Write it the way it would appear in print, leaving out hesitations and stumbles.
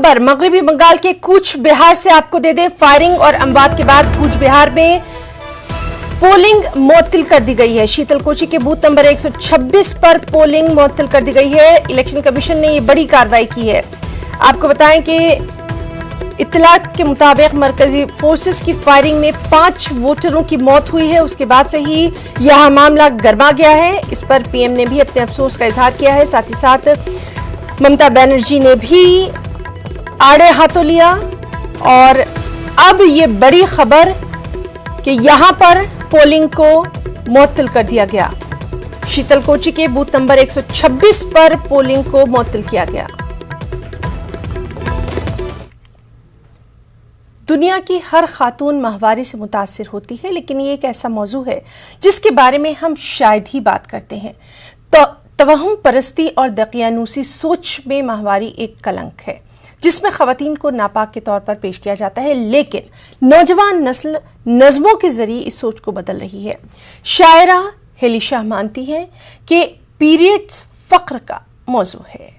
खबर मगरबी बंगाल के कूच बिहार से आपको दे दें। फायरिंग और अमवात के बाद कूच बिहार में पोलिंग मुअत्तल कर दी गई है। शीतलकुची के बूथ नंबर 126 पर पोलिंग मुअत्तल कर दी गई है। इलेक्शन कमीशन ने ये बड़ी कार्रवाई की है। आपको बताएं कि इत्तलात के मुताबिक मरकजी फोर्सेस की फायरिंग में 5 वोटरों की मौत हुई है। उसके बाद से ही यह मामला गर्मा गया है। इस पर पीएम ने भी अपने अफसोस का इजहार किया है। साथ ही साथ ममता बनर्जी ने भी आड़े हाथों लिया और अब ये बड़ी खबर कि यहां पर पोलिंग को मुअत्तल कर दिया गया। शीतलकुची के बूथ नंबर 126 पर पोलिंग को मुअत्तल किया गया। दुनिया की हर खातून माहवारी से मुतासिर होती है, लेकिन ये एक ऐसा मौजू है जिसके बारे में हम शायद ही बात करते हैं। तो तवहम परस्ती और दकियानूसी सोच में माहवारी एक कलंक है जिसमें खवातीन को नापाक के तौर पर पेश किया जाता है, लेकिन नौजवान नस्ल नज़मों के जरिए इस सोच को बदल रही है। शायरा हेली शाह मानती हैं कि पीरियड्स फक्र का मौजू है।